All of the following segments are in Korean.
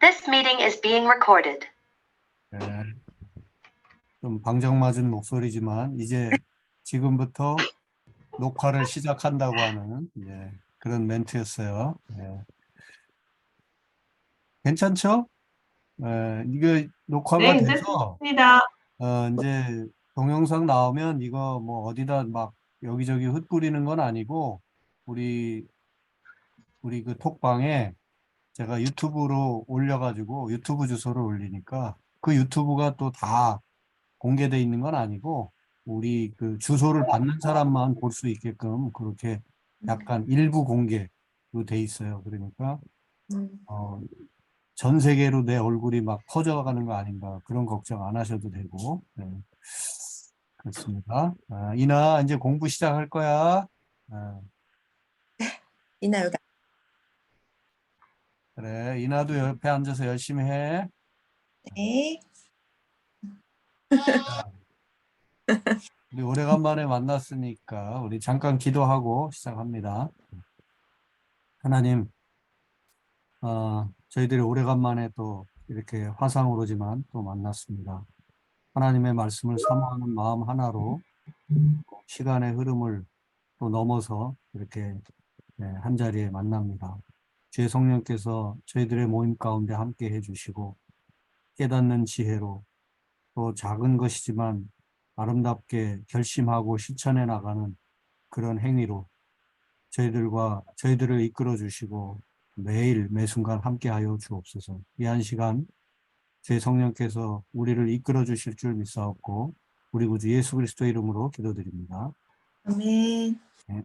This meeting is being recorded. 네, 좀 방정맞은 목소리지만 이제 지금부터 녹화를 시작한다고 하는 그런 멘트였어요. 네. 괜찮죠? 이거 녹화가 네, 돼서 괜찮습니다. 이제 동영상 나오면 이거 뭐 어디다 막 여기저기 흩뿌리는 건 아니고 우리 그 톡방에 제가 유튜브로 올려가지고 유튜브 주소를 올리니까 그 유튜브가 또 다 공개돼 있는 건 아니고 우리 그 주소를 받는 사람만 볼 수 있게끔 그렇게 약간 일부 공개로 돼 있어요. 그러니까 전 세계로 내 얼굴이 막 퍼져가는 거 아닌가 그런 걱정 안 하셔도 되고. 네. 그렇습니다. 이나 이제 공부 시작할 거야. 이나 여기. 그래, 이나도 옆에 앉아서 열심히 해. 네. 우리 오래간만에 만났으니까 우리 잠깐 기도하고 시작합니다. 하나님, 저희들이 오래간만에 또 이렇게 화상으로지만 또 만났습니다. 하나님의 말씀을 사모하는 마음 하나로 시간의 흐름을 또 넘어서 이렇게 한 자리에 만납니다. 주의 성령께서 저희들의 모임 가운데 함께 해주시고 깨닫는 지혜로 또 작은 것이지만 아름답게 결심하고 실천해 나가는 그런 행위로 저희들을 이끌어 주시고 매일 매순간 함께하여 주옵소서. 이 한 시간 제 성령께서 우리를 이끌어 주실 줄 믿사옵고 우리 구주 예수 그리스도 이름으로 기도드립니다. 아멘. 네.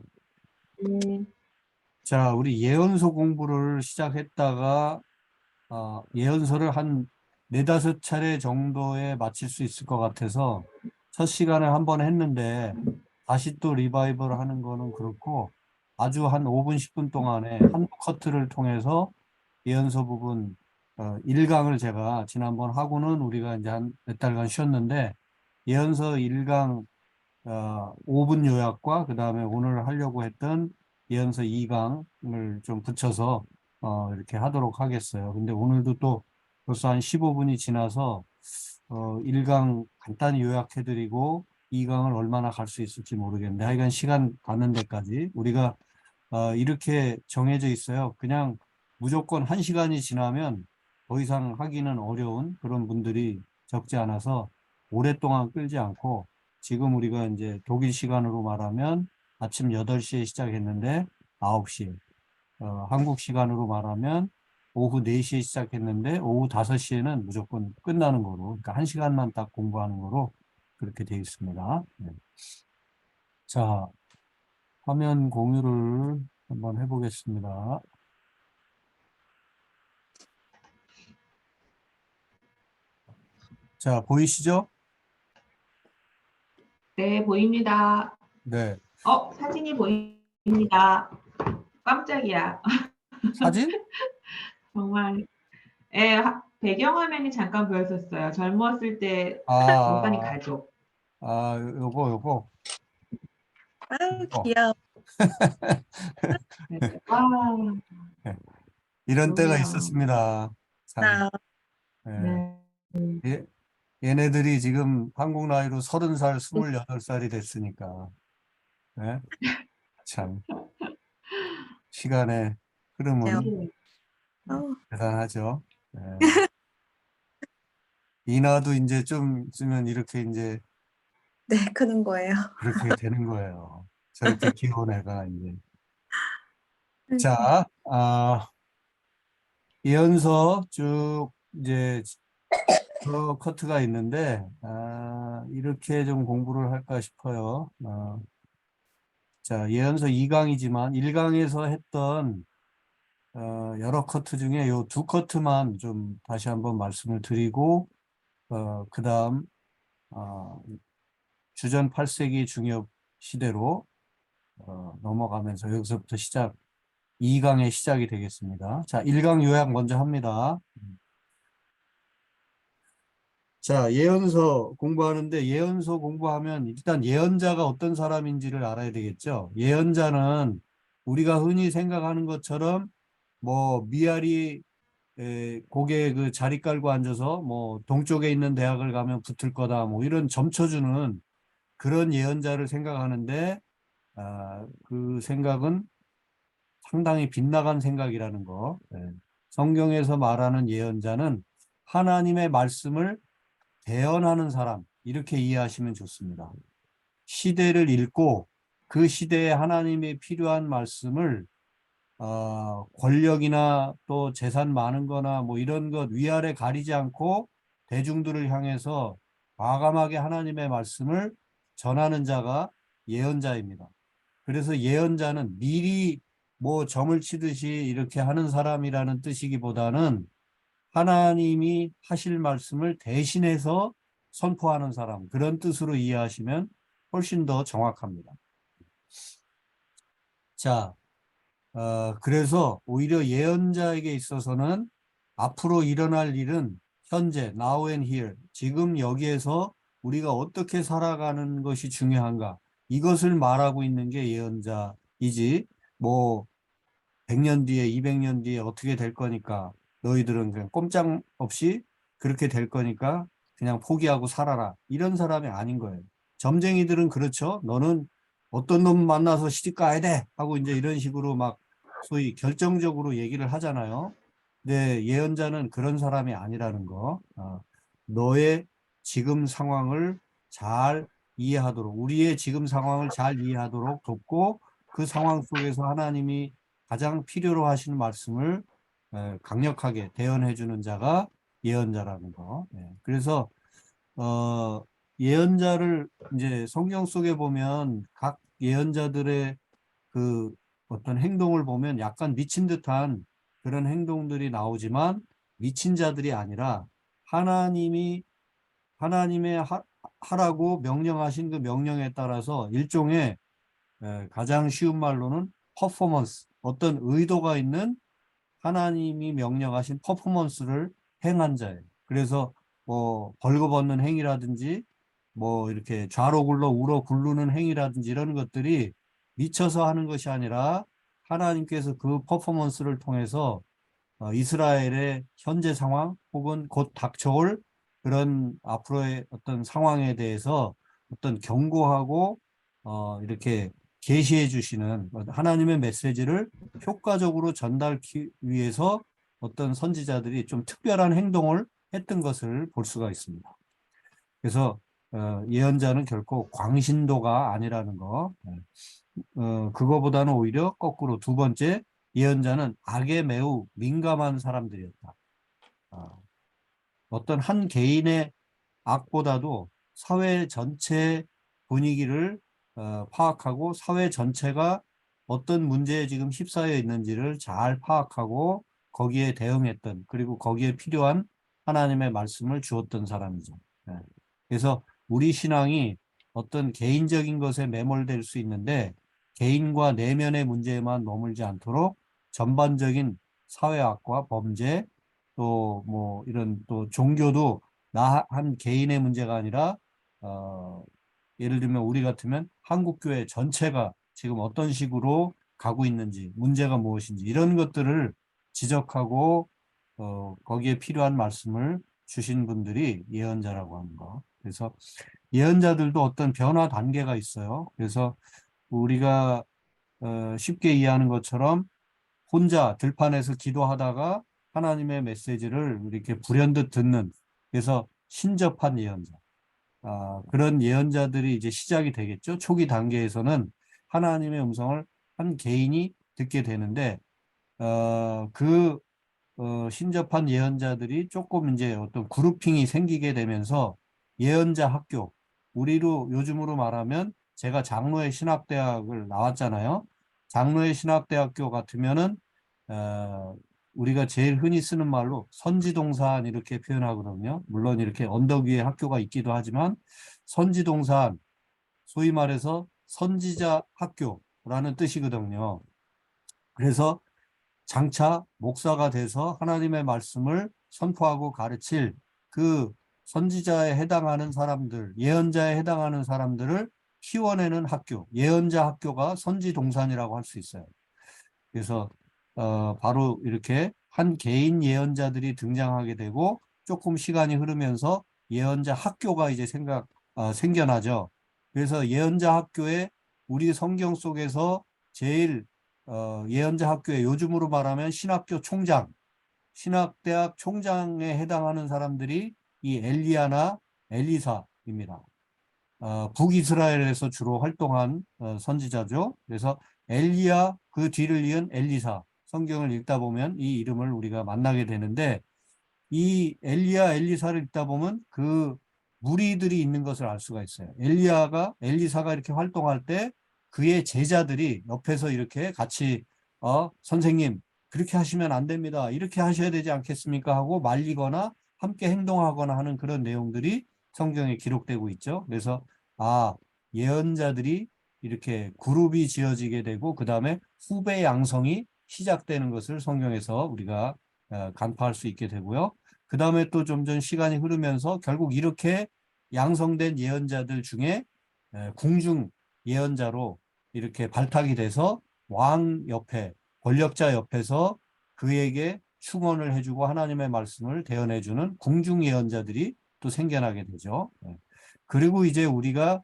네. 자, 우리 예언서 공부를 시작했다가 예언서를 한 4-5차례 정도에 마칠 수 있을 것 같아서 첫 시간을 한번 했는데 다시 또 리바이벌 하는 거는 그렇고 아주 한 5분, 10분 동안에 한 커트를 통해서 예언서 부분 1강을 제가 지난번 하고는 우리가 이제 한 몇 달간 쉬었는데 예언서 1강 5분 요약과 그 다음에 오늘 하려고 했던 예언서 2강을 좀 붙여서 이렇게 하도록 하겠어요. 근데 오늘도 또 벌써 한 15분이 지나서 1강 간단히 요약해드리고 2강을 얼마나 갈 수 있을지 모르겠는데 하여간 시간 가는 데까지 우리가 이렇게 정해져 있어요. 그냥 무조건 1시간이 지나면 더 이상 하기는 어려운 그런 분들이 적지 않아서 오랫동안 끌지 않고 지금 우리가 이제 독일 시간으로 말하면 아침 8시에 시작했는데 9시, 한국 시간으로 말하면 오후 4시에 시작했는데 오후 5시에는 무조건 끝나는 거로, 그러니까 1시간만 딱 공부하는 거로 그렇게 되어 있습니다. 네. 자, 화면 공유를 한번 해보겠습니다. 자, 보이시죠? 네, 보입니다. 네. 사진이 보입니다. 깜짝이야. 사진? 정말. 배경화면이 잠깐 보였었어요. 젊었을 때 목사님 가족. 요거. 아유, 귀여워. 네. 와, 네. 이런 때가 그러게요. 있었습니다. 참. 나 네. 네. 얘네들이 지금 한국 나이로 30살, 28살이 됐으니까. 네? 참. 시간의 흐름은 네. 대단하죠. 네. 이나도 이제 좀 있으면 이렇게 이제 네, 크는 거예요. 그렇게 되는 거예요. 저렇게 귀여운 애가 이제. 자, 예언서 쭉 이제 커트가 있는데, 이렇게 좀 공부를 할까 싶어요. 자, 예언서 2강이지만 1강에서 했던 여러 커트 중에 요 2커트만 좀 다시 한번 말씀을 드리고, 그 다음, 주전 8세기 중엽 시대로 넘어가면서 여기서부터 2강의 시작이 되겠습니다. 자, 1강 요약 먼저 합니다. 자, 예언서 공부하는데 예언서 공부하면 일단 예언자가 어떤 사람인지를 알아야 되겠죠. 예언자는 우리가 흔히 생각하는 것처럼 뭐 미아리 고개 그 자리 깔고 앉아서 뭐 동쪽에 있는 대학을 가면 붙을 거다 뭐 이런 점쳐주는 그런 예언자를 생각하는데 그 생각은 상당히 빗나간 생각이라는 거. 성경에서 말하는 예언자는 하나님의 말씀을 대언하는 사람 이렇게 이해하시면 좋습니다. 시대를 읽고 그 시대에 하나님의 필요한 말씀을 권력이나 또 재산 많은 거나 뭐 이런 것 위아래 가리지 않고 대중들을 향해서 과감하게 하나님의 말씀을 전하는 자가 예언자입니다. 그래서 예언자는 미리 뭐 점을 치듯이 이렇게 하는 사람이라는 뜻이기보다는 하나님이 하실 말씀을 대신해서 선포하는 사람, 그런 뜻으로 이해하시면 훨씬 더 정확합니다. 자, 그래서 오히려 예언자에게 있어서는 앞으로 일어날 일은 현재, now and here, 지금 여기에서 우리가 어떻게 살아가는 것이 중요한가, 이것을 말하고 있는 게 예언자이지, 뭐 100년 뒤에 200년 뒤에 어떻게 될 거니까 너희들은 그냥 꼼짝없이 그렇게 될 거니까 그냥 포기하고 살아라, 이런 사람이 아닌 거예요. 점쟁이들은 그렇죠. 너는 어떤 놈 만나서 시집 가야 돼 하고 이제 이런 식으로 막 소위 결정적으로 얘기를 하잖아요. 근데 예언자는 그런 사람이 아니라는 거. 너의 지금 상황을 잘 이해하도록, 우리의 지금 상황을 잘 이해하도록 돕고 그 상황 속에서 하나님이 가장 필요로 하시는 말씀을 강력하게 대언해 주는 자가 예언자라는 거. 그래서 예언자를 이제 성경 속에 보면 각 예언자들의 그 어떤 행동을 보면 약간 미친 듯한 그런 행동들이 나오지만 미친 자들이 아니라 하나님의 하라고 명령하신 그 명령에 따라서 일종의 가장 쉬운 말로는 퍼포먼스, 어떤 의도가 있는 하나님이 명령하신 퍼포먼스를 행한 자예요. 그래서 뭐 벌거벗는 행위라든지 뭐 이렇게 좌로 굴러 우로 굴르는 행위라든지 이런 것들이 미쳐서 하는 것이 아니라 하나님께서 그 퍼포먼스를 통해서 이스라엘의 현재 상황 혹은 곧 닥쳐올 그런 앞으로의 어떤 상황에 대해서 어떤 경고하고 이렇게 계시해 주시는 하나님의 메시지를 효과적으로 전달하기 위해서 어떤 선지자들이 좀 특별한 행동을 했던 것을 볼 수가 있습니다. 그래서 예언자는 결코 광신도가 아니라는 거. 그거보다는 오히려 거꾸로 두 번째, 예언자는 악에 매우 민감한 사람들이었다. 어떤 한 개인의 악보다도 사회 전체 분위기를 파악하고 사회 전체가 어떤 문제에 지금 휩싸여 있는지를 잘 파악하고 거기에 대응했던, 그리고 거기에 필요한 하나님의 말씀을 주었던 사람이죠. 그래서 우리 신앙이 어떤 개인적인 것에 매몰될 수 있는데 개인과 내면의 문제에만 머물지 않도록 전반적인 사회악과 범죄, 또 뭐 이런 또 종교도 나 한 개인의 문제가 아니라 예를 들면 우리 같으면 한국교회 전체가 지금 어떤 식으로 가고 있는지, 문제가 무엇인지 이런 것들을 지적하고 거기에 필요한 말씀을 주신 분들이 예언자라고 하는 거. 그래서 예언자들도 어떤 변화 단계가 있어요. 그래서 우리가 쉽게 이해하는 것처럼 혼자 들판에서 기도하다가 하나님의 메시지를 이렇게 불현듯 듣는, 그래서 신접한 예언자. 그런 예언자들이 이제 시작이 되겠죠. 초기 단계에서는 하나님의 음성을 한 개인이 듣게 되는데, 신접한 예언자들이 조금 이제 어떤 그룹핑이 생기게 되면서 예언자 학교, 우리로 요즘으로 말하면 제가 장로의 신학대학을 나왔잖아요. 장로의 신학대학교 같으면은 우리가 제일 흔히 쓰는 말로 선지동산 이렇게 표현하거든요. 물론 이렇게 언덕 위에 학교가 있기도 하지만 선지동산, 소위 말해서 선지자 학교라는 뜻이거든요. 그래서 장차 목사가 돼서 하나님의 말씀을 선포하고 가르칠 그 선지자에 해당하는 사람들, 예언자에 해당하는 사람들을 키워내는 학교, 예언자 학교가 선지동산이라고 할 수 있어요. 그래서 바로 이렇게 한 개인 예언자들이 등장하게 되고 조금 시간이 흐르면서 예언자 학교가 이제 생겨나죠. 그래서 예언자 학교에 우리 성경 속에서 제일 예언자 학교에 요즘으로 말하면 신학교 총장, 신학대학 총장에 해당하는 사람들이 이 엘리야나 엘리사입니다. 북이스라엘에서 주로 활동한 선지자죠. 그래서 엘리야 그 뒤를 이은 엘리사, 성경을 읽다 보면 이 이름을 우리가 만나게 되는데 이 엘리야 엘리사를 읽다 보면 그 무리들이 있는 것을 알 수가 있어요. 엘리사가 이렇게 활동할 때 그의 제자들이 옆에서 이렇게 같이 선생님 그렇게 하시면 안 됩니다. 이렇게 하셔야 되지 않겠습니까? 하고 말리거나 함께 행동하거나 하는 그런 내용들이 성경에 기록되고 있죠. 그래서 예언자들이 이렇게 그룹이 지어지게 되고 그 다음에 후배 양성이 시작되는 것을 성경에서 우리가 간파할 수 있게 되고요. 그 다음에 또 점점 시간이 흐르면서 결국 이렇게 양성된 예언자들 중에 궁중 예언자로 이렇게 발탁이 돼서 왕 옆에 권력자 옆에서 그에게 충언을 해주고 하나님의 말씀을 대언해주는 궁중 예언자들이 또 생겨나게 되죠. 그리고 이제 우리가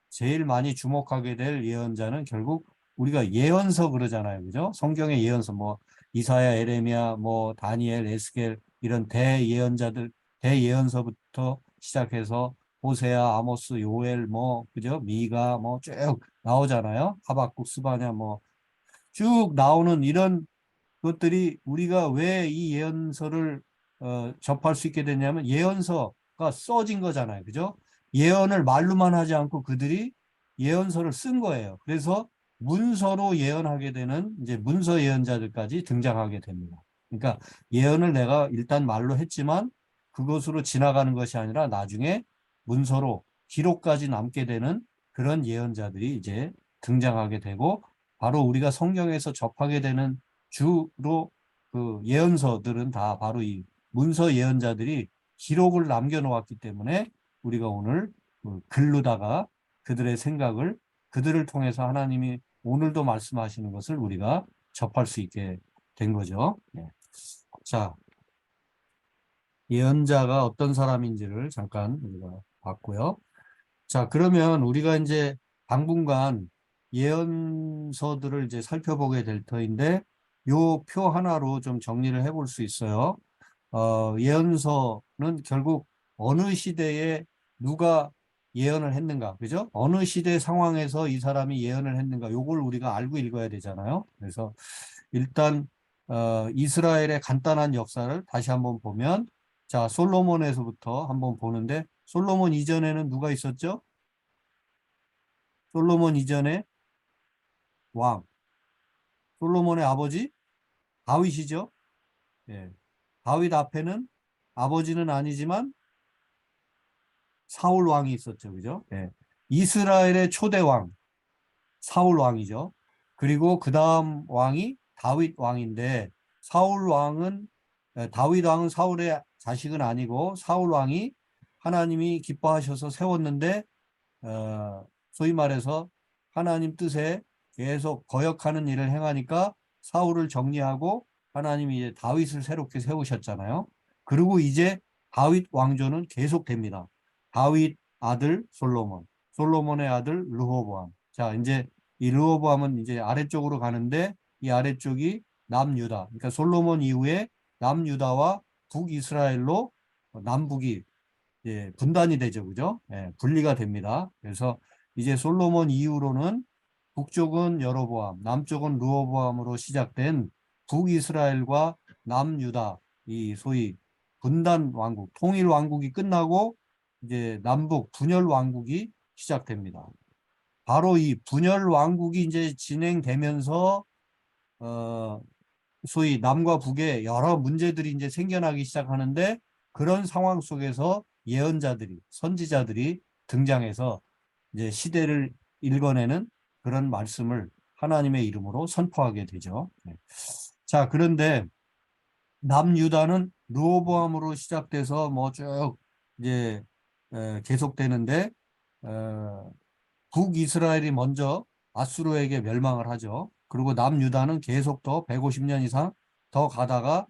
제일 많이 주목하게 될 예언자는 결국 우리가 예언서 그러잖아요. 그죠? 성경의 예언서 뭐 이사야, 에레미야, 뭐 다니엘, 에스겔 이런 대예언자들 대예언서부터 시작해서 호세아, 아모스, 요엘 뭐 그죠? 미가 뭐 쭉 나오잖아요. 하박국, 스바냐 뭐 쭉 나오는 이런 것들이 우리가 왜 이 예언서를 접할 수 있게 됐냐면 예언서가 써진 거잖아요. 그죠? 예언을 말로만 하지 않고 그들이 예언서를 쓴 거예요. 그래서 문서로 예언하게 되는 이제 문서 예언자들까지 등장하게 됩니다. 그러니까 예언을 내가 일단 말로 했지만 그것으로 지나가는 것이 아니라 나중에 문서로 기록까지 남게 되는 그런 예언자들이 이제 등장하게 되고 바로 우리가 성경에서 접하게 되는 주로 그 예언서들은 다 바로 이 문서 예언자들이 기록을 남겨놓았기 때문에 우리가 오늘 글로다가 그들의 생각을 그들을 통해서 하나님이 오늘도 말씀하시는 것을 우리가 접할 수 있게 된 거죠. 자, 예언자가 어떤 사람인지를 잠깐 우리가 봤고요. 자, 그러면 우리가 이제 당분간 예언서들을 이제 살펴보게 될 터인데 요 표 하나로 좀 정리를 해볼 수 있어요. 예언서는 결국 어느 시대에 누가 예언을 했는가, 그죠? 어느 시대 상황에서 이 사람이 예언을 했는가, 요걸 우리가 알고 읽어야 되잖아요. 그래서 일단 이스라엘의 간단한 역사를 다시 한번 보면, 자, 솔로몬에서부터 한번 보는데, 솔로몬 이전에는 누가 있었죠? 솔로몬 이전에 왕, 솔로몬의 아버지 다윗이죠. 예. 다윗 앞에는 아버지는 아니지만 사울 왕이 있었죠. 그죠? 예. 이스라엘의 초대 왕, 사울 왕이죠. 그리고 그 다음 왕이 다윗 왕인데 다윗 왕은 사울의 자식은 아니고 사울 왕이 하나님이 기뻐하셔서 세웠는데 소위 말해서 하나님 뜻에 계속 거역하는 일을 행하니까 사울을 정리하고 하나님이 이제 다윗을 새롭게 세우셨잖아요. 그리고 이제 다윗 왕조는 계속됩니다. 다윗 아들 솔로몬, 솔로몬의 아들 르호보암. 자, 이제 이 르호보암은 이제 아래쪽으로 가는데 이 아래쪽이 남유다. 그러니까 솔로몬 이후에 남유다와 북이스라엘로 남북이 분단이 되죠. 그죠? 예, 분리가 됩니다. 그래서 이제 솔로몬 이후로는 북쪽은 여로보암, 남쪽은 르호보암으로 시작된 북이스라엘과 남유다, 이 소위 분단 왕국, 통일 왕국이 끝나고 이제 남북 분열 왕국이 시작됩니다. 바로 이 분열 왕국이 이제 진행되면서 소위 남과 북에 여러 문제들이 이제 생겨나기 시작하는데 그런 상황 속에서 예언자들이, 선지자들이 등장해서 이제 시대를 읽어내는 그런 말씀을 하나님의 이름으로 선포하게 되죠. 자, 그런데 남유다는 르호보암으로 시작돼서 뭐 쭉 이제 계속되는데 북이스라엘이 먼저 아수르에게 멸망을 하죠. 그리고 남유다는 계속 더 150년 이상 더 가다가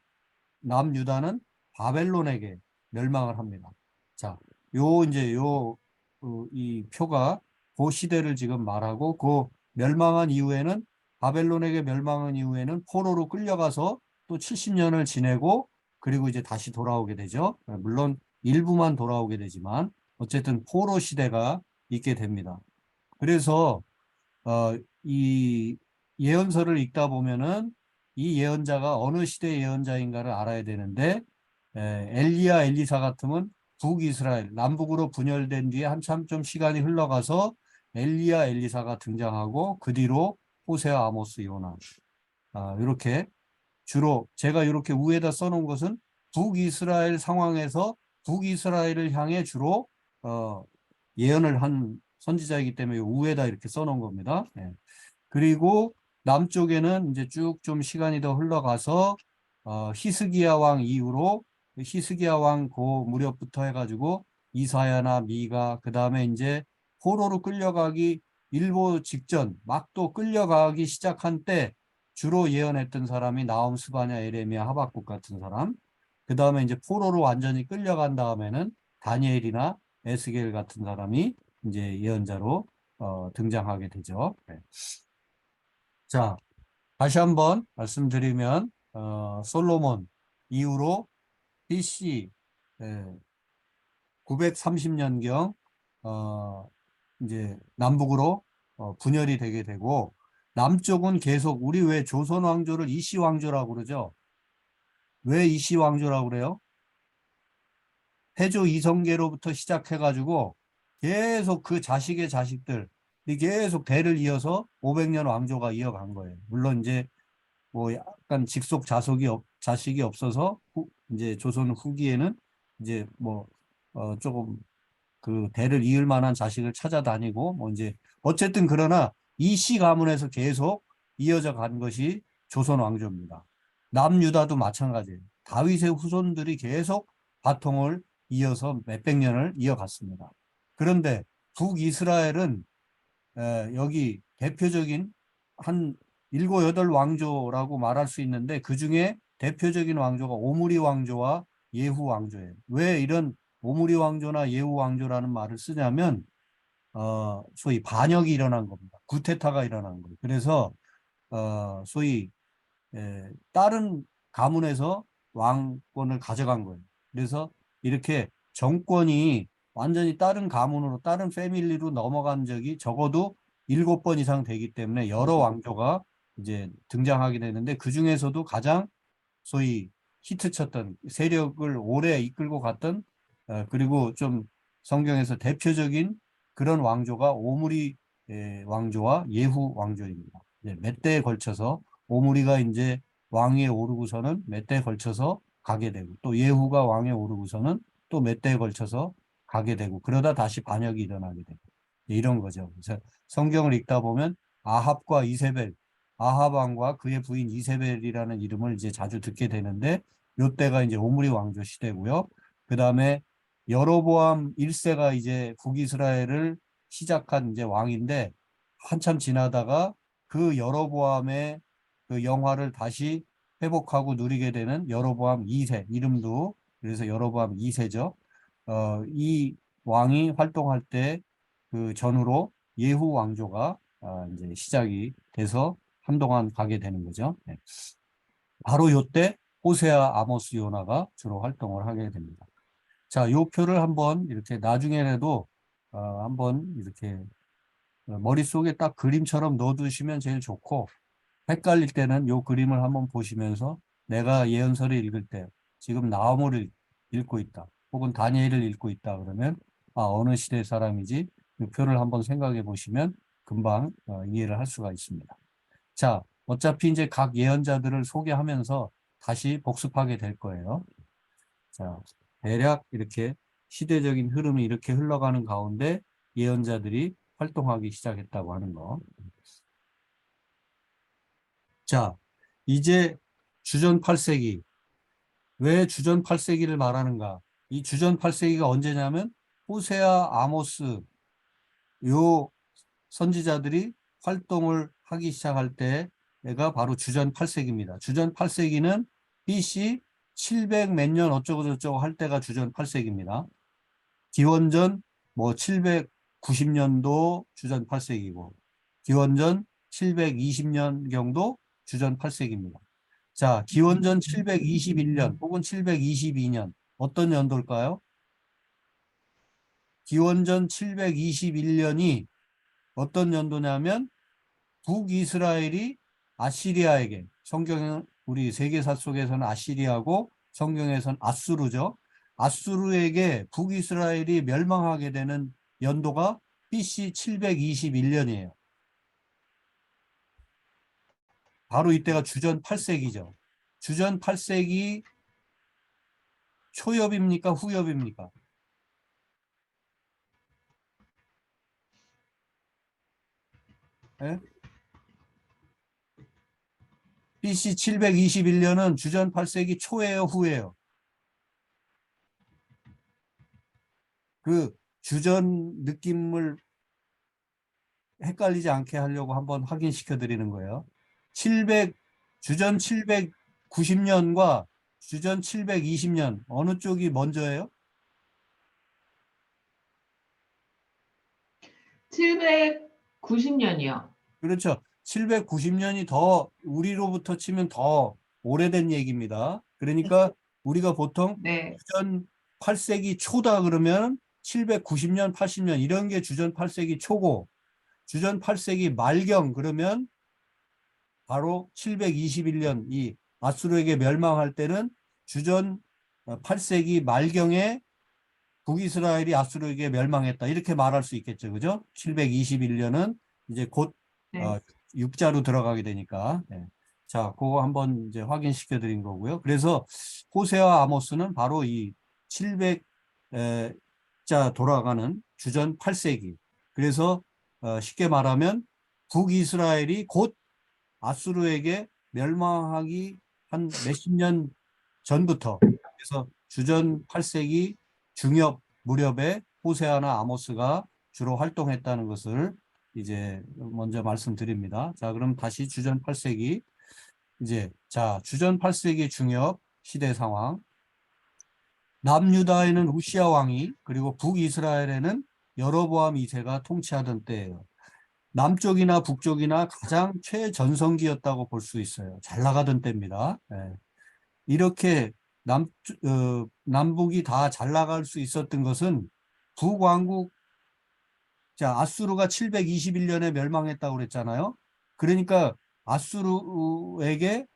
남유다는 바벨론에게 멸망을 합니다. 자, 요 이제 이 표가 그 시대를 지금 말하고 그 멸망한 이후에는 바벨론에게 멸망한 이후에는 포로로 끌려가서 또 70년을 지내고 그리고 이제 다시 돌아오게 되죠. 물론 일부만 돌아오게 되지만 어쨌든 포로 시대가 있게 됩니다. 그래서 이 예언서를 읽다 보면은 이 예언자가 어느 시대 예언자인가를 알아야 되는데 엘리야 엘리사 같으면 북이스라엘 남북으로 분열된 뒤에 한참 좀 시간이 흘러가서 엘리야 엘리사가 등장하고 그 뒤로 호세아 아모스 요나 이렇게 주로 제가 이렇게 위에다 써놓은 것은 북이스라엘 상황에서 북이스라엘을 향해 주로 예언을 한 선지자이기 때문에 위에다 이렇게 써놓은 겁니다. 그리고 남쪽에는 이제 쭉 좀 시간이 더 흘러가서 히스기야 왕 이후로 히스기야 왕 그 무렵부터 해가지고 이사야나 미가 그 다음에 이제 포로로 끌려가기 일보 직전 막 또 끌려가기 시작한 때 주로 예언했던 사람이 나훔, 스바냐, 에레미야, 하박국 같은 사람. 그 다음에 이제 포로로 완전히 끌려간 다음에는 다니엘이나 에스겔 같은 사람이 이제 예언자로 등장하게 되죠. 네. 자, 다시 한번 말씀드리면 솔로몬 이후로 BC 930년경 이제 남북으로 분열이 되게 되고 남쪽은 계속 우리 왜 조선 왕조를 이씨 왕조라고 그러죠? 왜 이씨 왕조라고 그래요? 태조 이성계로부터 시작해가지고 계속 그 자식의 자식들 계속 대를 이어서 500년 왕조가 이어간 거예요. 물론 이제 뭐 약간 직속 자식이 없어서 이제 조선 후기에는 이제 뭐 조금 그 대를 이을 만한 자식을 찾아다니고 뭐 이제 어쨌든 그러나 이씨 가문에서 계속 이어져 간 것이 조선 왕조입니다. 남유다도 마찬가지예요. 다윗의 후손들이 계속 바통을 이어서 몇백 년을 이어갔습니다. 그런데 북이스라엘은 여기 대표적인 한 7, 8 왕조라고 말할 수 있는데 그중에 대표적인 왕조가 오므리 왕조와 예후 왕조예요. 왜 이런 오므리 왕조나 예후 왕조라는 말을 쓰냐면 소위 반역이 일어난 겁니다. 구테타가 일어난 거예요. 그래서 소위 다른 가문에서 왕권을 가져간 거예요. 그래서 이렇게 정권이 완전히 다른 가문으로 다른 패밀리로 넘어간 적이 적어도 7번 이상 되기 때문에 여러 왕조가 이제 등장하게 되는데 그 중에서도 가장 소위 히트쳤던 세력을 오래 이끌고 갔던 그리고 좀 성경에서 대표적인 그런 왕조가 오므리 왕조와 예후 왕조입니다. 몇 대에 걸쳐서 오므리가 이제 왕위에 오르고서는 몇 대에 걸쳐서 가게 되고 또 예후가 왕위에 오르고서는 또 몇 대에 걸쳐서 가게 되고 그러다 다시 반역이 일어나게 되고 이런 거죠. 그래서 성경을 읽다 보면 아합과 이세벨, 아합 왕과 그의 부인 이세벨이라는 이름을 이제 자주 듣게 되는데 이때가 이제 오므리 왕조 시대고요. 그 다음에 여로보암 1세가 이제 북이스라엘을 시작한 이제 왕인데 한참 지나다가 그 여로보암의 그 영화를 다시 회복하고 누리게 되는 여로보암 2세 이름도 그래서 여로보암 2세죠. 이 왕이 활동할 때 그 전후로 예후 왕조가 이제 시작이 돼서 한동안 가게 되는 거죠. 네. 바로 이때 호세아, 아모스, 요나가 주로 활동을 하게 됩니다. 자, 요 표를 한번 이렇게 나중에라도 한번 이렇게 머릿속에 딱 그림처럼 넣어두시면 제일 좋고 헷갈릴 때는 요 그림을 한번 보시면서 내가 예언서를 읽을 때 지금 나홈을 읽고 있다 혹은 다니엘을 읽고 있다 그러면 어느 시대 사람이지 이 표를 한번 생각해 보시면 금방 이해를 할 수가 있습니다. 자, 어차피 이제 각 예언자들을 소개하면서 다시 복습하게 될 거예요. 자, 대략 이렇게 시대적인 흐름이 이렇게 흘러가는 가운데 예언자들이 활동하기 시작했다고 하는 거. 자, 이제 주전 8세기. 왜 주전 8세기를 말하는가? 이 주전 8세기가 언제냐면 호세아, 아모스 요 선지자들이 활동을 하기 시작할 때가 바로 주전 8세기입니다. 주전 8세기는 BC 700 몇 년 어쩌고 저쩌고 할 때가 주전 8세기입니다. 기원전 뭐 790년도 주전 8세기고 기원전 720년경도 주전 8세기입니다. 자, 기원전 721년 혹은 722년 어떤 연도일까요? 기원전 721년이 어떤 연도냐면 북이스라엘이 아시리아에게, 성경은 우리 세계사 속에서는 아시리아고 성경에서는 아수르죠. 아수르에게 북이스라엘이 멸망하게 되는 연도가 BC 721년이에요. 바로 이때가 주전 8세기죠. 주전 8세기 초엽입니까? 후엽입니까? 네? BC 721년은 주전 8세기 초예요, 후예요? 그 주전 느낌을 헷갈리지 않게 하려고 한번 확인시켜 드리는 거예요. 주전 790년과 주전 720년 어느 쪽이 먼저예요? 790년이요. 그렇죠. 790년이 더 우리로부터 치면 더 오래된 얘기입니다. 그러니까 우리가 보통 네. 주전 8세기 초다 그러면 790년, 80년 이런 게 주전 8세기 초고 주전 8세기 말경 그러면 바로 721년 이 아수르에게 멸망할 때는 주전 8세기 말경에 북이스라엘이 아수르에게 멸망했다. 이렇게 말할 수 있겠죠. 그죠? 721년은 이제 곧 네. 육자로 들어가게 되니까. 네. 자, 그거 한번 이제 확인시켜 드린 거고요. 그래서 호세와 아모스는 바로 이 700자 돌아가는 주전 8세기. 그래서 쉽게 말하면 북이스라엘이 곧 아수르에게 멸망하기 한 몇십 년 전부터 그래서 주전 8세기 중엽 무렵에 호세아나 아모스가 주로 활동했다는 것을 이제 먼저 말씀드립니다. 자, 그럼 다시 주전 8세기 이제 자, 주전 8세기 중엽 시대 상황. 남유다에는 우시아 왕이 그리고 북이스라엘에는 여로보암 2세가 통치하던 때예요. 남쪽이나 북쪽이나 가장 최전성기였다고 볼 수 있어요. 잘 나가던 때입니다. 예. 이렇게 남북이 다 잘 나갈 수 있었던 것은 북왕국, 자, 아수르가 721년에 멸망했다고 그랬잖아요. 그러니까 아수르에게,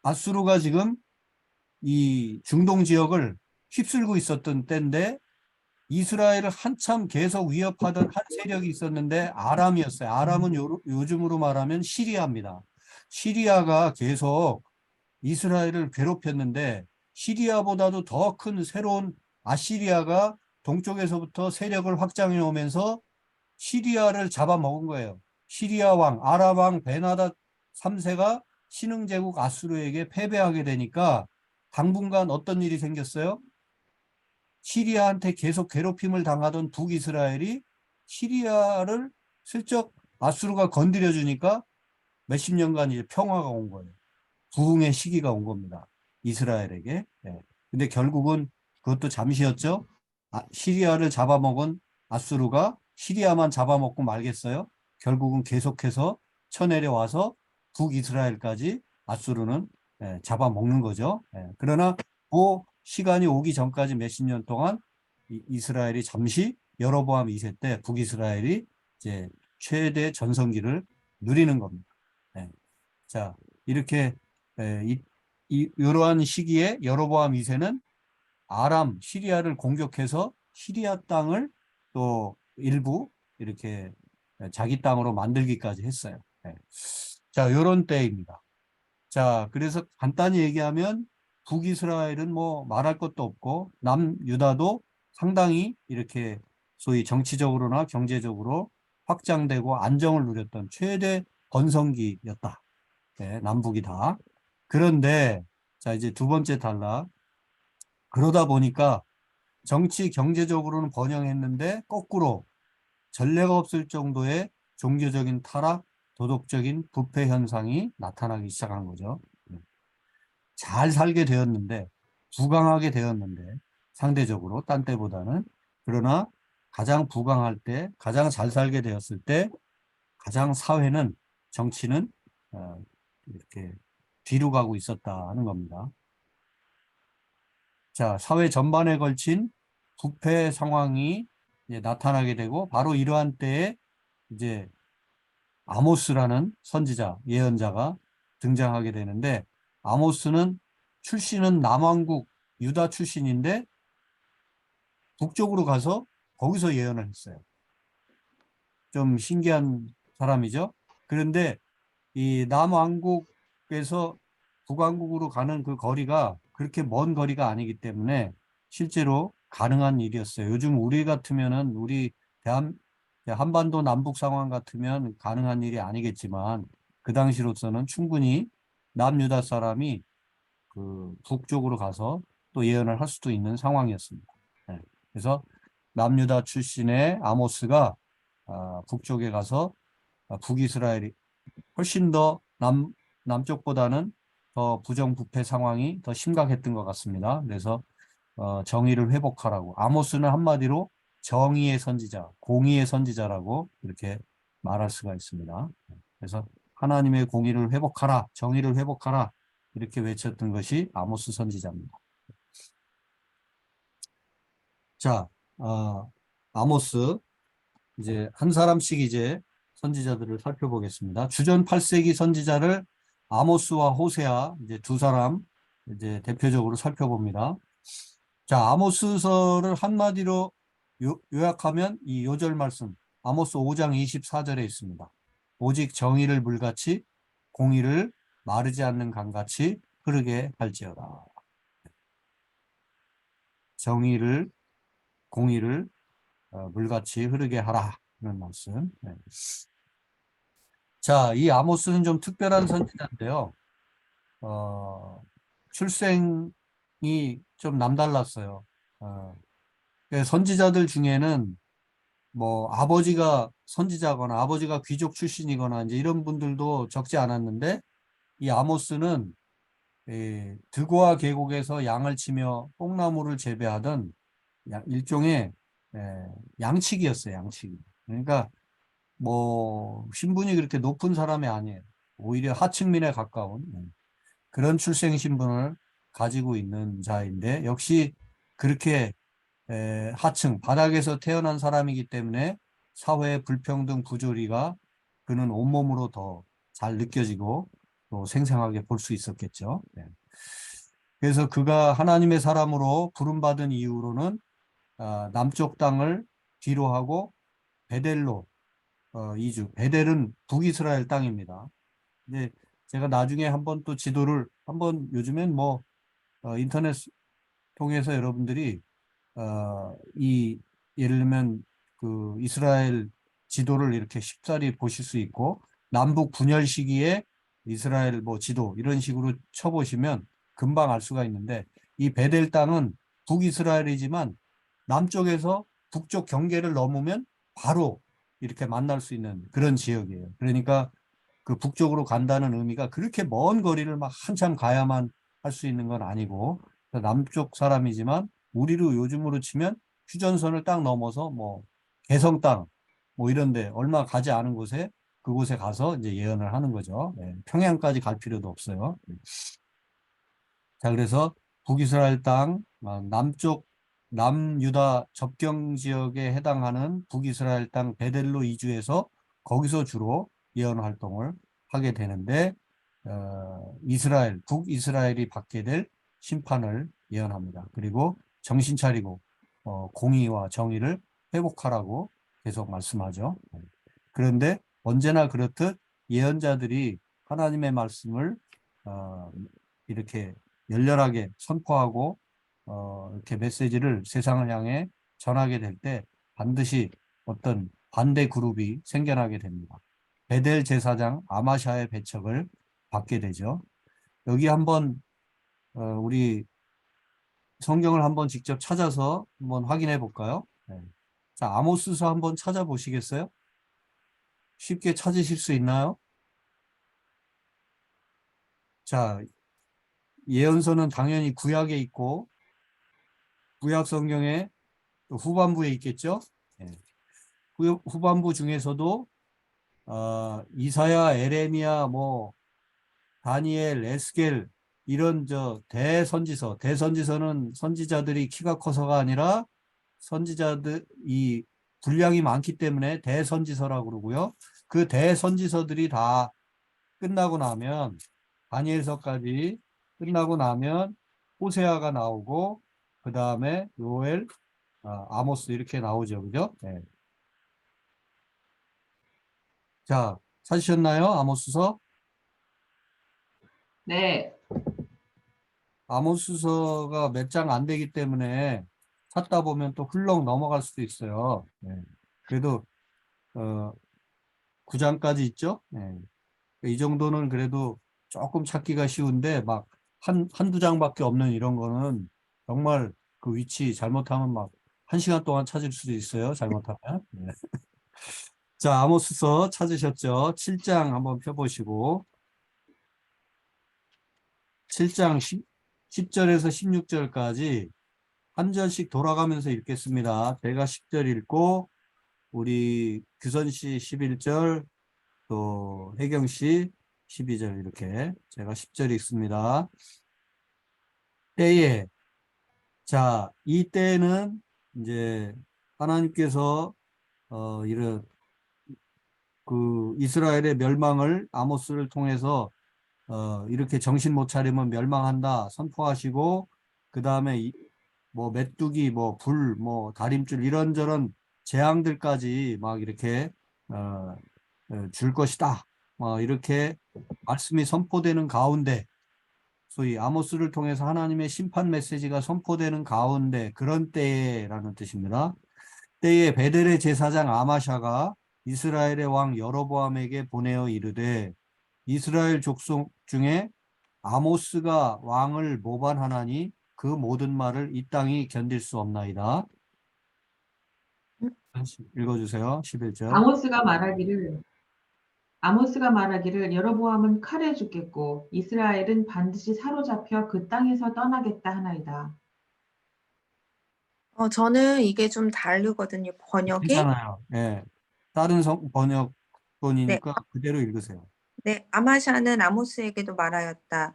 아수르가 지금 이 중동 지역을 휩쓸고 있었던 때인데 이스라엘을 한참 계속 위협하던 한 세력이 있었는데 아람이었어요. 아람은 요즘으로 말하면 시리아입니다. 시리아가 계속 이스라엘을 괴롭혔는데 시리아보다도 더 큰 새로운 아시리아가 동쪽에서부터 세력을 확장해 오면서 시리아를 잡아먹은 거예요. 시리아 왕, 아람 왕 베나닷 3세가 신흥제국 아수르에게 패배하게 되니까 당분간 어떤 일이 생겼어요? 시리아한테 계속 괴롭힘을 당하던 북이스라엘이 시리아를 슬쩍 아수르가 건드려 주니까 몇십 년간 이제 평화가 온 거예요. 부흥의 시기가 온 겁니다. 이스라엘에게. 네. 근데 결국은 그것도 잠시였죠. 시리아를 잡아먹은 아수르가 시리아만 잡아먹고 말겠어요. 결국은 계속해서 쳐내려와서 북이스라엘까지 아수르는 잡아먹는 거죠. 그러나 그 시간이 오기 전까지 몇십 년 동안 이스라엘이 잠시 여로보암 2세 때 북이스라엘이 이제 최대 전성기를 누리는 겁니다. 자, 이렇게 이러한 시기에 여로보암 2세는 아람, 시리아를 공격해서 시리아 땅을 또 일부 이렇게 자기 땅으로 만들기까지 했어요. 자, 이런 때입니다. 자, 그래서 간단히 얘기하면 북이스라엘은 뭐 말할 것도 없고 남유다도 상당히 이렇게 소위 정치적으로나 경제적으로 확장되고 안정을 누렸던 최대 건성기였다. 네, 남북이 다. 그런데 자, 이제 두 번째 단락. 그러다 보니까 정치 경제적으로는 번영했는데 거꾸로 전례가 없을 정도의 종교적인 타락, 도덕적인 부패 현상이 나타나기 시작한 거죠. 잘 살게 되었는데, 부강하게 되었는데, 상대적으로 딴 때보다는. 그러나 가장 부강할 때, 가장 잘 살게 되었을 때, 가장 사회는, 정치는 이렇게 뒤로 가고 있었다 하는 겁니다. 자, 사회 전반에 걸친 부패 상황이 이제 나타나게 되고, 바로 이러한 때에 이제 아모스라는 선지자, 예언자가 등장하게 되는데, 아모스는 출신은 남왕국 유다 출신인데 북쪽으로 가서 거기서 예언을 했어요. 좀 신기한 사람이죠. 그런데 이 남왕국에서 북왕국으로 가는 그 거리가 그렇게 먼 거리가 아니기 때문에 실제로 가능한 일이었어요. 요즘 우리 같으면은 우리 한반도 남북 상황 같으면 가능한 일이 아니겠지만 그 당시로서는 충분히 남유다 사람이 그 북쪽으로 가서 또 예언을 할 수도 있는 상황이었습니다. 네. 그래서 남유다 출신의 아모스가 북쪽에 가서 북이스라엘이 훨씬 더 남쪽보다는 더 부정부패 상황이 더 심각했던 것 같습니다. 그래서 정의를 회복하라고. 아모스는 한마디로 정의의 선지자, 공의의 선지자라고 이렇게 말할 수가 있습니다. 그래서 하나님의 공의를 회복하라, 정의를 회복하라 이렇게 외쳤던 것이 아모스 선지자입니다. 자, 아모스 이제 한 사람씩 이제 선지자들을 살펴보겠습니다. 주전 8세기 선지자를 아모스와 호세아 이제 두 사람 이제 대표적으로 살펴봅니다. 자, 아모스서를 한마디로 요약하면 이 요절 말씀 아모스 5장 24절에 있습니다. 오직 정의를 물같이 공의를 마르지 않는 강같이 흐르게 할지어다. 정의를 공의를 물같이 흐르게 하라 하는 말씀. 네. 자, 이 아모스는 좀 특별한 선지자인데요. 출생이 좀 남달랐어요. 선지자들 중에는 뭐 아버지가 선지자거나 아버지가 귀족 출신이거나 이제 이런 분들도 적지 않았는데 이 아모스는 드고아 계곡에서 양을 치며 뽕나무를 재배하던 일종의 양치기였어요. 양치기. 그러니까 뭐 신분이 그렇게 높은 사람이 아니에요. 오히려 하층민에 가까운 그런 출생 신분을 가지고 있는 자인데 역시 그렇게 하층 바닥에서 태어난 사람이기 때문에 사회의 불평등 부조리가 그는 온몸으로 더 잘 느껴지고 또 생생하게 볼 수 있었겠죠. 그래서 그가 하나님의 사람으로 부름받은 이후로는 남쪽 땅을 뒤로 하고 베델로 이주. 베델은 북이스라엘 땅입니다. 이제 제가 나중에 한번 또 지도를 한번 요즘엔 뭐 인터넷 통해서 여러분들이 예를 들면 그 이스라엘 지도를 이렇게 쉽사리 보실 수 있고 남북 분열 시기에 이스라엘 뭐 지도 이런 식으로 쳐보시면 금방 알 수가 있는데 이 베델 땅은 북이스라엘이지만 남쪽에서 북쪽 경계를 넘으면 바로 이렇게 만날 수 있는 그런 지역이에요. 그러니까 그 북쪽으로 간다는 의미가 그렇게 먼 거리를 막 한참 가야만 할 수 있는 건 아니고 남쪽 사람이지만 우리로 요즘으로 치면 휴전선을 딱 넘어서 뭐 개성 땅 뭐 이런데 얼마 가지 않은 곳에 그곳에 가서 이제 예언을 하는 거죠. 평양까지 갈 필요도 없어요. 자, 그래서 북이스라엘 땅 남쪽 남유다 접경 지역에 해당하는 북이스라엘 땅 베델로 이주해서 거기서 주로 예언 활동을 하게 되는데 북이스라엘이 받게 될 심판을 예언합니다. 그리고 정신 차리고 공의와 정의를 회복하라고 계속 말씀하죠. 그런데 언제나 그렇듯 예언자들이 하나님의 말씀을 이렇게 열렬하게 선포하고 이렇게 메시지를 세상을 향해 전하게 될 때 반드시 어떤 반대 그룹이 생겨나게 됩니다. 베델 제사장 아마샤의 배척을 받게 되죠. 여기 한번 우리 성경을 한번 직접 찾아서 한번 확인해 볼까요? 자, 아모스서 한번 찾아보시겠어요? 쉽게 찾으실 수 있나요? 자, 예언서는 당연히 구약에 있고 구약 성경의 또 후반부에 있겠죠. 예. 후반부 중에서도 이사야, 에레미야, 뭐 다니엘, 에스겔 이런 대선지서는 선지자들이 키가 커서가 아니라 선지자들 이 분량이 많기 때문에 대선지서라고 그러고요. 그 대선지서들이 다 끝나고 나면 다니엘서까지 끝나고 나면 호세아가 나오고 그 다음에 요엘, 아모스 이렇게 나오죠, 그죠? 네. 자, 찾으셨나요? 아모스서? 네. 아모스서가 몇 장 안 되기 때문에 찾다 보면 또 훌렁 넘어갈 수도 있어요. 네. 그래도 9장까지 있죠? 네. 이 정도는 그래도 조금 찾기가 쉬운데 막 한두 장밖에 없는 이런 거는 정말 그 위치 잘못하면 막 1시간 동안 찾을 수도 있어요. 잘못하면. 네. 자, 아모스서 찾으셨죠? 7장 한번 펴보시고 7장 10절에서 16절까지 한 절씩 돌아가면서 읽겠습니다. 제가 10절 읽고 우리 규선 씨 11절 또 혜경 씨 12절 이렇게 제가 10절 읽습니다. 때에 자, 이 때에는 이제 하나님께서 이런 그 이스라엘의 멸망을 아모스를 통해서 이렇게 정신 못 차리면 멸망한다 선포하시고 그 다음에 뭐 메뚜기 뭐 불 뭐 다림줄 이런저런 재앙들까지 막 이렇게 줄 것이다 이렇게 말씀이 선포되는 가운데 소위 아모스를 통해서 하나님의 심판 메시지가 선포되는 가운데 그런 때라는 뜻입니다. 때에 베델의 제사장 아마샤가 이스라엘의 왕 여로보암에게 보내어 이르되 이스라엘 족속 중에 아모스가 왕을 모반하나니 그 모든 말을 이 땅이 견딜 수 없나이다. 읽어주세요. 11절. 아모스가 말하기를 여로보암은 칼에 죽겠고 이스라엘은 반드시 사로잡혀 그 땅에서 떠나겠다 하나이다. 저는 이게 좀 다르거든요. 번역이. 괜찮아요. 예. 다른 네, 번역본이니까 그대로 읽으세요. 네, 아마샤는 아모스에게도 말하였다.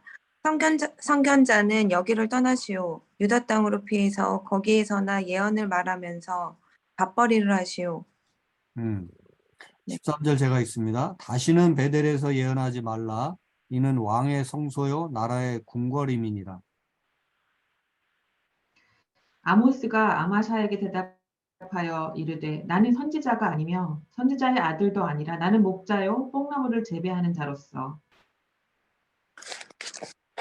선견자는 여기를 떠나시오. 유다 땅으로 피해서 거기에서나 예언을 말하면서 밥벌이를 하시오. 13절 제가 있습니다. 다시는 베델에서 예언하지 말라. 이는 왕의 성소요 나라의 궁궐임이니라. 아모스가 아마샤에게 대답하여 이르되 나는 선지자가 아니며 선지자의 아들도 아니라 나는 목자요 뽕나무를 재배하는 자로서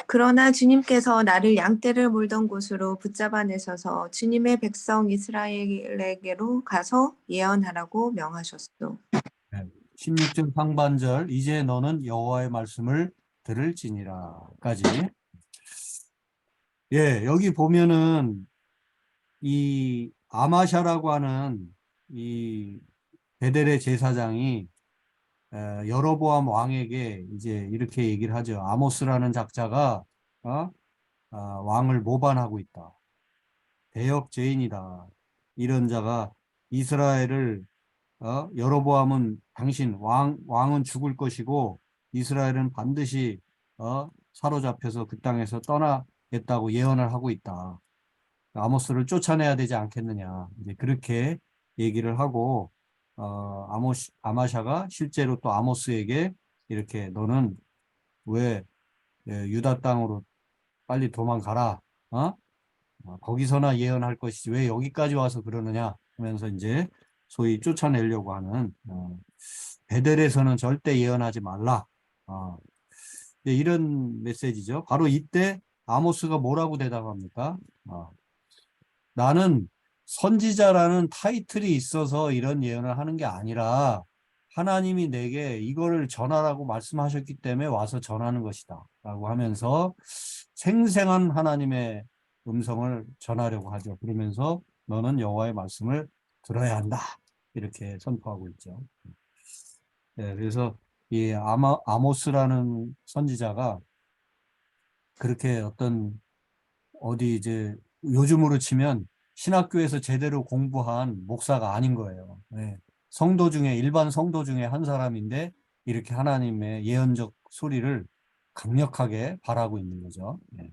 그러나 주님께서 나를 양떼를 몰던 곳으로 붙잡아 내셔서 주님의 백성 이스라엘에게로 가서 예언하라고 명하셨소. 16절 상반절 이제 너는 여호와의 말씀을 들을지니라까지. 예, 여기 보면은 이 아마샤라고 하는 이 베델의 제사장이 여로보암 왕에게 이제 이렇게 얘기를 하죠. 아모스라는 작자가 왕을 모반하고 있다. 대역죄인이다. 이런 자가 이스라엘을 여로보암은 당신 왕은 죽을 것이고 이스라엘은 반드시 사로잡혀서 그 땅에서 떠나겠다고 예언을 하고 있다. 아모스를 쫓아내야 되지 않겠느냐. 이제 그렇게 얘기를 하고 아마샤가 실제로 또 아모스에게 이렇게 너는 왜 유다 땅으로 빨리 도망가라. 거기서나 예언할 것이지 왜 여기까지 와서 그러느냐 하면서 이제 소위 쫓아내려고 하는 베델에서는 절대 예언하지 말라. 이런 메시지죠. 바로 이때 아모스가 뭐라고 대답합니까? 나는 선지자라는 타이틀이 있어서 이런 예언을 하는 게 아니라 하나님이 내게 이거를 전하라고 말씀하셨기 때문에 와서 전하는 것이다 라고 하면서 생생한 하나님의 음성을 전하려고 하죠. 그러면서 너는 여호와의 말씀을 들어야 한다 이렇게 선포하고 있죠. 네, 그래서 이 아모스라는 선지자가 그렇게 어디 이제 요즘으로 치면 신학교에서 제대로 공부한 목사가 아닌 거예요. 네. 일반 성도 중에 한 사람인데 이렇게 하나님의 예언적 소리를 강력하게 발하고 있는 거죠. 네.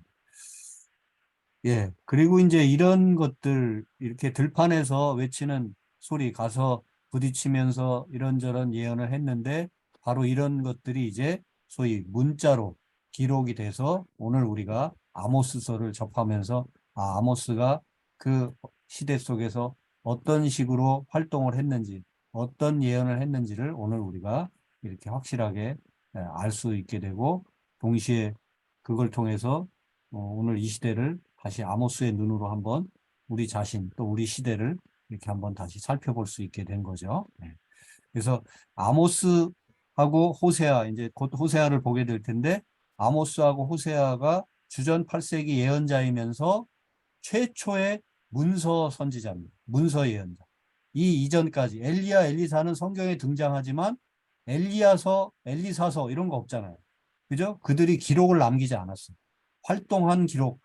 예. 그리고 이제 이런 것들, 이렇게 들판에서 외치는 소리, 가서 부딪히면서 이런저런 예언을 했는데 바로 이런 것들이 이제 소위 문자로 기록이 돼서 오늘 우리가 아모스서를 접하면서 아모스가 그 시대 속에서 어떤 식으로 활동을 했는지, 어떤 예언을 했는지를 오늘 우리가 이렇게 확실하게 알 수 있게 되고, 동시에 그걸 통해서 오늘 이 시대를 다시 아모스의 눈으로 한번 우리 자신 또 우리 시대를 이렇게 한번 다시 살펴볼 수 있게 된 거죠. 네. 그래서 아모스하고 호세아, 이제 곧 호세아를 보게 될 텐데, 아모스하고 호세아가 주전 8세기 예언자이면서 최초의 문서 선지자입니다. 문서 예언자. 이 이전까지 엘리야, 엘리사는 성경에 등장하지만 엘리야서, 엘리사서 이런 거 없잖아요. 그죠? 그들이 기록을 남기지 않았어요. 활동한 기록,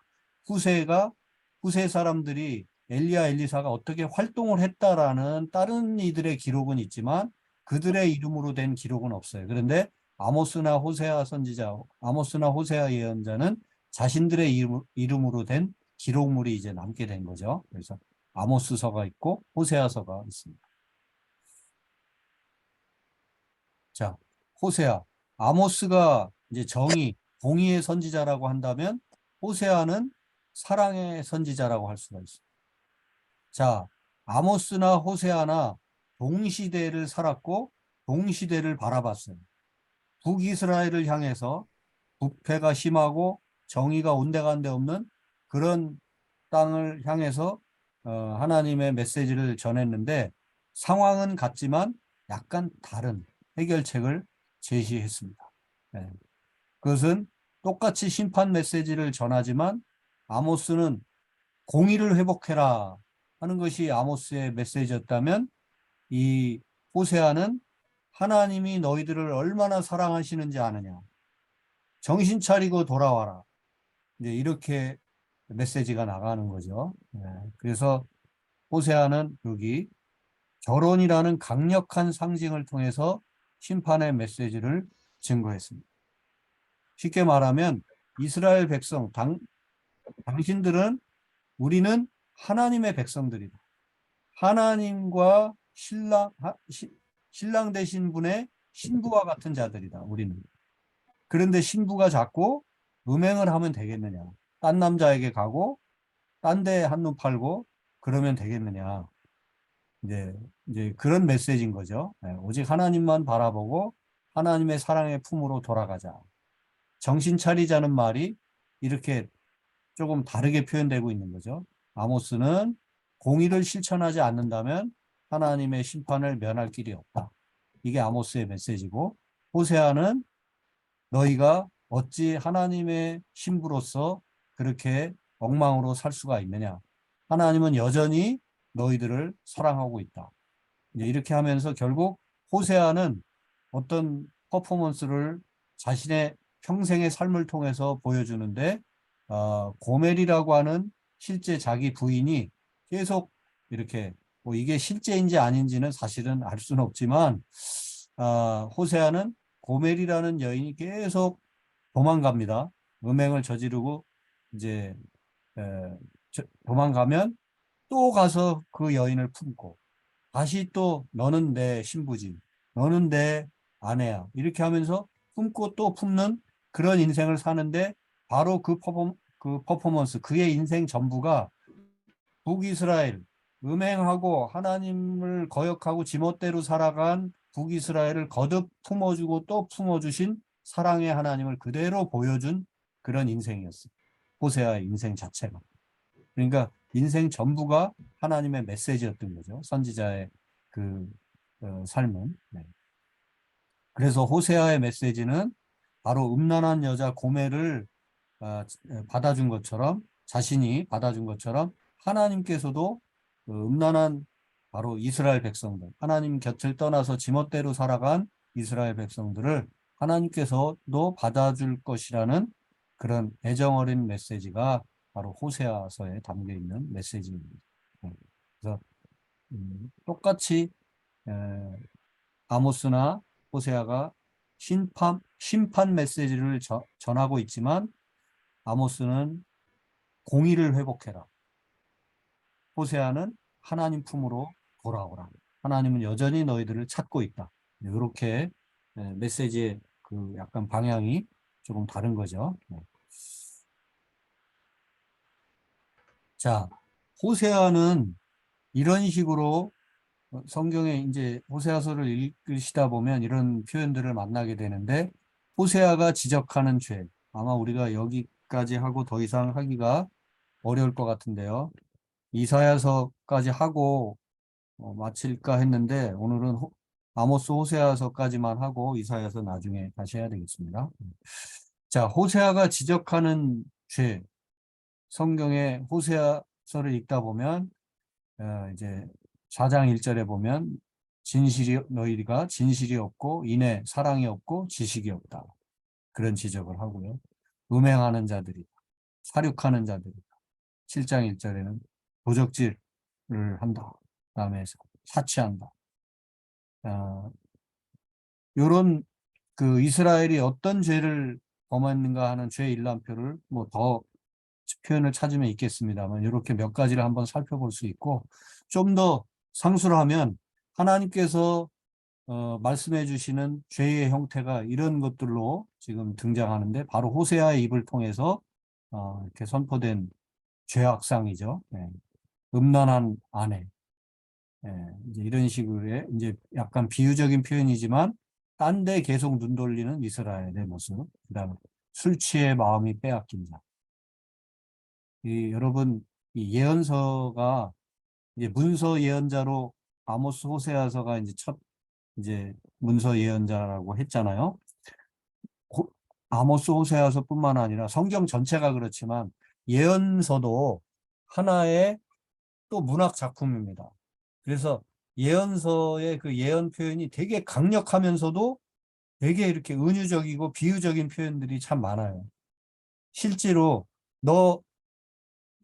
후세 사람들이 엘리야, 엘리사가 어떻게 활동을 했다라는 다른 이들의 기록은 있지만 그들의 이름으로 된 기록은 없어요. 그런데 아모스나 호세아 선지자, 아모스나 호세아 예언자는 자신들의 이름으로 된 기록물이 이제 남게 된 거죠. 그래서 아모스서가 있고 호세아서가 있습니다. 자, 호세아. 아모스가 이제 공의의 선지자라고 한다면 호세아는 사랑의 선지자라고 할 수가 있어요. 자, 아모스나 호세아나 동시대를 살았고 동시대를 바라봤어요. 북이스라엘을 향해서 부패가 심하고 정의가 온데간데 없는 그런 땅을 향해서 하나님의 메시지를 전했는데 상황은 같지만 약간 다른 해결책을 제시했습니다. 네. 그것은 똑같이 심판 메시지를 전하지만 아모스는 공의를 회복해라 하는 것이 아모스의 메시지였다면 이 호세아는 하나님이 너희들을 얼마나 사랑하시는지 아느냐. 정신 차리고 돌아와라. 이제 이렇게 메시지가 나가는 거죠. 네. 그래서 호세아는 여기 결혼이라는 강력한 상징을 통해서 심판의 메시지를 증거했습니다. 쉽게 말하면 이스라엘 백성, 당신들은 우리는 하나님의 백성들이다. 하나님과 신랑 되신 분의 신부와 같은 자들이다. 우리는. 그런데 신부가 자꾸 음행을 하면 되겠느냐. 딴 남자에게 가고 딴 데 한눈 팔고 그러면 되겠느냐. 이제 그런 메시지인 거죠. 네, 오직 하나님만 바라보고 하나님의 사랑의 품으로 돌아가자. 정신 차리자는 말이 이렇게 조금 다르게 표현되고 있는 거죠. 아모스는 공의를 실천하지 않는다면 하나님의 심판을 면할 길이 없다. 이게 아모스의 메시지고, 호세아는 너희가 어찌 하나님의 신부로서 그렇게 엉망으로 살 수가 있느냐. 하나님은 여전히 너희들을 사랑하고 있다. 이제 이렇게 하면서 결국 호세아는 어떤 퍼포먼스를 자신의 평생의 삶을 통해서 보여주는데 고멜이라고 하는 실제 자기 부인이 계속 이렇게 뭐 이게 실제인지 아닌지는 사실은 알 수는 없지만 호세아는 고멜이라는 여인이 계속 도망갑니다. 음행을 저지르고 이제 도망가면 또 가서 그 여인을 품고 다시 또 너는 내 신부지, 너는 내 아내야 이렇게 하면서 품고 또 품는 그런 인생을 사는데 바로 그 퍼포먼스, 그의 인생 전부가 북이스라엘, 음행하고 하나님을 거역하고 지멋대로 살아간 북이스라엘을 거듭 품어주고 또 품어주신 사랑의 하나님을 그대로 보여준 그런 인생이었어요. 호세아의 인생 자체가. 그러니까 인생 전부가 하나님의 메시지였던 거죠. 선지자의 그 삶은. 네. 그래서 호세아의 메시지는 바로 음란한 여자 고멜을 받아준 것처럼, 자신이 받아준 것처럼 하나님께서도 음란한 바로 이스라엘 백성들, 하나님 곁을 떠나서 지멋대로 살아간 이스라엘 백성들을 하나님께서도 받아줄 것이라는 그런 애정 어린 메시지가 바로 호세아서에 담겨 있는 메시지입니다. 그래서 똑같이 아모스나 호세아가 심판 메시지를 전하고 있지만 아모스는 공의를 회복해라. 호세아는 하나님 품으로 돌아오라. 하나님은 여전히 너희들을 찾고 있다. 이렇게 메시지의 그 약간 방향이 조금 다른 거죠. 자, 호세아는 이런 식으로 성경에 이제 호세아서를 읽으시다 보면 이런 표현들을 만나게 되는데, 호세아가 지적하는 죄, 아마 우리가 여기까지 하고 더 이상 하기가 어려울 것 같은데요. 이사야서까지 하고 마칠까 했는데 오늘은 아모스 호세아서까지만 하고 이사야서 나중에 다시 해야 되겠습니다. 자, 호세아가 지적하는 죄, 성경의 호세아서를 읽다 보면 이제 4장 1절에 보면 너희가 진실이 없고 인내 사랑이 없고 지식이 없다. 그런 지적을 하고요. 음행하는 자들이, 사륙하는 자들이. 7장 1절에는 도적질을 한다. 그다음에 사치한다. 요런 그 이스라엘이 어떤 죄를 범했는가 하는 죄 일람표를 뭐 더 표현을 찾으면 있겠습니다만 이렇게 몇 가지를 한번 살펴볼 수 있고, 좀 더 상수를 하면 하나님께서 말씀해 주시는 죄의 형태가 이런 것들로 지금 등장하는데, 바로 호세아의 입을 통해서 이렇게 선포된 죄악상이죠. 음란한 아내. 이제 이런 식으로의 이제 약간 비유적인 표현이지만 딴 데 계속 눈 돌리는 이스라엘의 모습. 그다음에 술 취해 마음이 빼앗긴 자. 여러분, 이 예언서가 이제 문서 예언자로 아모스 호세아서가 이제 첫 이제 문서 예언자라고 했잖아요. 아모스 호세아서뿐만 아니라 성경 전체가 그렇지만 예언서도 하나의 또 문학 작품입니다. 그래서 예언서의 그 예언 표현이 되게 강력하면서도 되게 이렇게 은유적이고 비유적인 표현들이 참 많아요. 실제로 너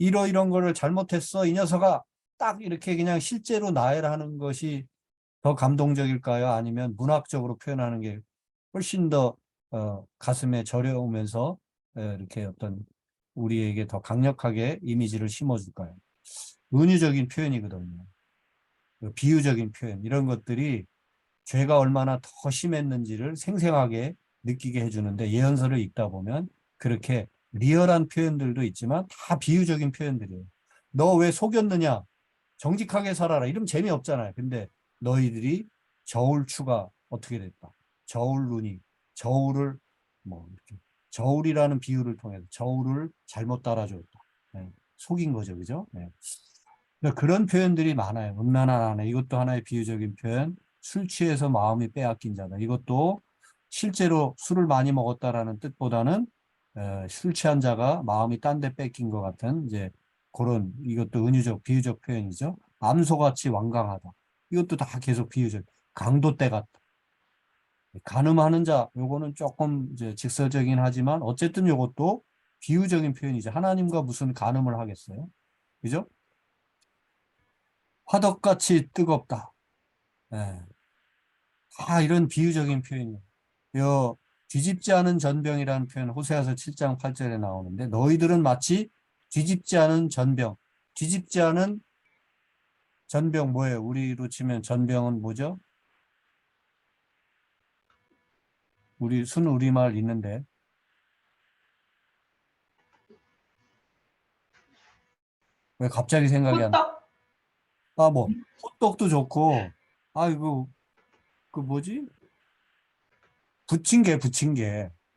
이런 거를 잘못했어 이 녀석아, 딱 이렇게 그냥 실제로 나열하는 것이 더 감동적일까요? 아니면 문학적으로 표현하는 게 훨씬 더 가슴에 저려오면서 이렇게 어떤 우리에게 더 강력하게 이미지를 심어줄까요? 은유적인 표현이거든요. 비유적인 표현, 이런 것들이 죄가 얼마나 더 심했는지를 생생하게 느끼게 해주는데, 예언서를 읽다 보면 그렇게 리얼한 표현들도 있지만 다 비유적인 표현들이에요. 너 왜 속였느냐? 정직하게 살아라. 이러면 재미없잖아요. 근데 너희들이 저울추가 어떻게 됐다. 저울눈이 저울을 이렇게 저울이라는 비유를 통해서 저울을 잘못 따라줬다. 속인 거죠. 그죠? 그러니까 그런 표현들이 많아요. 음란한 아내, 이것도 하나의 비유적인 표현. 술 취해서 마음이 빼앗긴 자다. 이것도 실제로 술을 많이 먹었다라는 뜻보다는 술 취한 자가 마음이 딴 데 뺏긴 것 같은 이제 그런, 이것도 은유적 비유적 표현이죠. 암소같이 완강하다. 이것도 다 계속 비유적. 강도떼 같다. 간음하는 자, 요거는 조금 이제 직설적이긴 하지만 어쨌든 요것도 비유적인 표현이죠. 하나님과 무슨 간음을 하겠어요? 그죠? 화덕같이 뜨겁다. 다 이런 비유적인 표현이에요. 요 뒤집지 않은 전병이라는 표현 호세아서 7장 8절에 나오는데, 너희들은 마치 뒤집지 않은 전병. 뒤집지 않은 전병 뭐예요? 우리로 치면 전병은 뭐죠? 우리 순우리말 있는데 왜 갑자기 생각이 안 나? 호떡. 뭐 호떡도 좋고, 이거 그 뭐지? 부침개.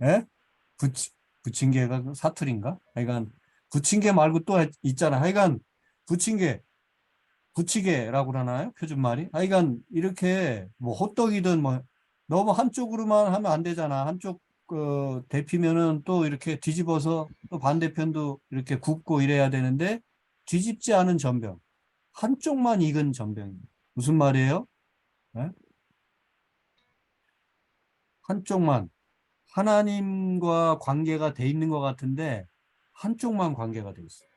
예? 부침개가 그 사투리인가? 하여간 부침개 말고 또 있잖아. 하여간 부치개라고 그러나요? 표준말이? 하여간 이렇게 뭐 호떡이든 뭐 너무 한쪽으로만 하면 안 되잖아. 한쪽 데피면은 또 이렇게 뒤집어서 또 반대편도 이렇게 굽고 이래야 되는데, 뒤집지 않은 전병. 한쪽만 익은 전병입니다. 무슨 말이에요? 네? 한쪽만 하나님과 관계가 돼 있는 것 같은데 한쪽만 관계가 돼 있어요.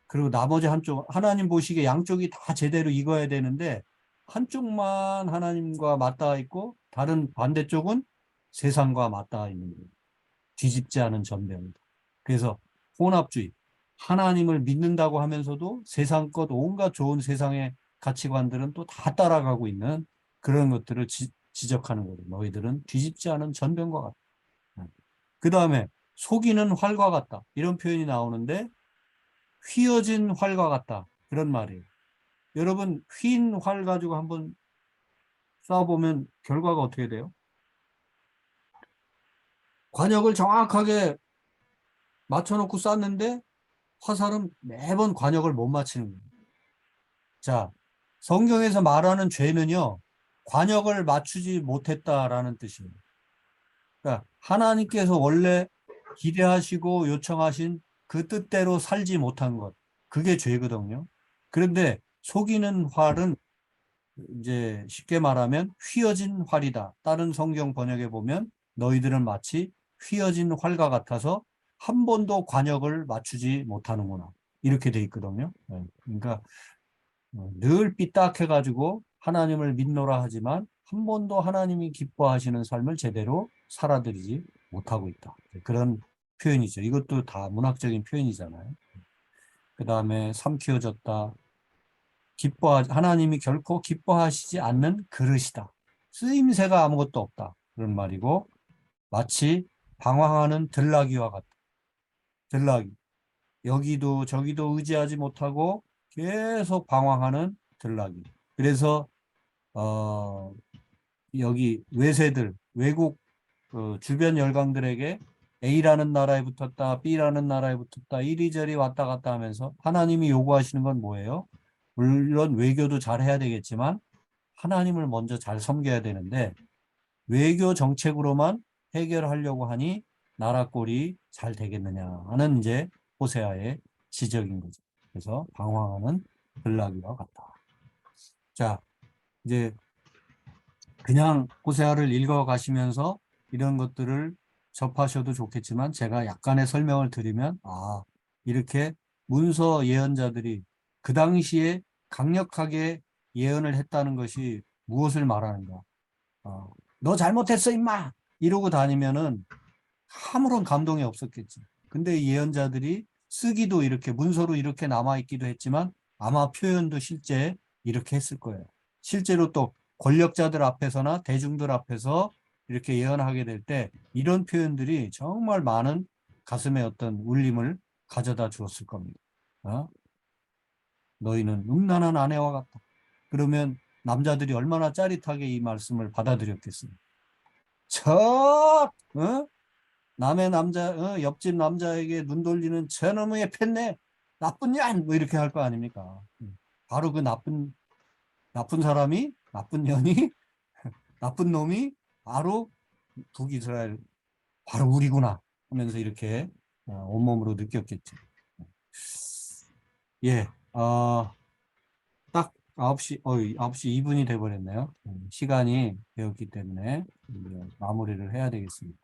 그리고 나머지 한쪽, 하나님 보시기에 양쪽이 다 제대로 익어야 되는데 한쪽만 하나님과 맞닿아 있고 다른 반대쪽은 세상과 맞닿아 있는 거예요. 뒤집지 않은 전병이다. 그래서 혼합주의, 하나님을 믿는다고 하면서도 세상 것 온갖 좋은 세상의 가치관들은 또 다 따라가고 있는 그런 것들을 지적하는 거예요. 너희들은 뒤집지 않은 전병과 같다. 그 다음에 속이는 활과 같다. 이런 표현이 나오는데 휘어진 활과 같다. 그런 말이에요. 여러분 휜 활 가지고 한번 쏴보면 결과가 어떻게 돼요? 관역을 정확하게 맞춰놓고 쐈는데 화살은 매번 관역을 못 맞히는 거예요. 자, 성경에서 말하는 죄는요, 관역을 맞추지 못했다라는 뜻이에요. 그러니까 하나님께서 원래 기대하시고 요청하신 그 뜻대로 살지 못한 것, 그게 죄거든요. 그런데 속이는 활은 이제 쉽게 말하면 휘어진 활이다. 다른 성경 번역에 보면 너희들은 마치 휘어진 활과 같아서 한 번도 관역을 맞추지 못하는구나. 이렇게 돼 있거든요. 그러니까 늘 삐딱해가지고 하나님을 믿노라 하지만 한 번도 하나님이 기뻐하시는 삶을 제대로 살아들이지 못하고 있다. 그런 표현이죠. 이것도 다 문학적인 표현이잖아요. 그 다음에 삼키어졌다. 하나님이 결코 기뻐하시지 않는 그릇이다. 쓰임새가 아무것도 없다. 그런 말이고 마치 방황하는 들나귀와 같다. 들나귀. 여기도 저기도 의지하지 못하고 계속 방황하는 들나귀. 그래서 여기 외세들, 외국 주변 열강들에게 A라는 나라에 붙었다, B라는 나라에 붙었다, 이리저리 왔다 갔다 하면서 하나님이 요구하시는 건 뭐예요? 물론 외교도 잘 해야 되겠지만 하나님을 먼저 잘 섬겨야 되는데 외교 정책으로만 해결하려고 하니 나라 꼴이 잘 되겠느냐 하는 이제 호세아의 지적인 거죠. 그래서 방황하는 들나귀와 같다. 자, 이제 그냥 호세아를 읽어가시면서 이런 것들을 접하셔도 좋겠지만 제가 약간의 설명을 드리면 이렇게 문서 예언자들이 그 당시에 강력하게 예언을 했다는 것이 무엇을 말하는가? 너 잘못했어 임마! 이러고 다니면은 아무런 감동이 없었겠지. 근데 이 예언자들이 쓰기도 이렇게 문서로 이렇게 남아있기도 했지만 아마 표현도 실제 이렇게 했을 거예요. 실제로 또 권력자들 앞에서나 대중들 앞에서 이렇게 예언하게 될 때 이런 표현들이 정말 많은 가슴에 어떤 울림을 가져다 주었을 겁니다. 너희는 음란한 아내와 같다. 그러면 남자들이 얼마나 짜릿하게 이 말씀을 받아들였겠습니까? 남의 남자, 옆집 남자에게 눈 돌리는 저놈의 팻네, 나쁜 년, 뭐 이렇게 할 거 아닙니까? 바로 그 나쁜 사람이, 나쁜 년이, 나쁜 놈이 바로 북이스라엘, 바로 우리구나 하면서 이렇게 온몸으로 느꼈겠죠. 예, 딱 9시, 9시 2분이 돼버렸네요. 시간이 되었기 때문에 마무리를 해야 되겠습니다.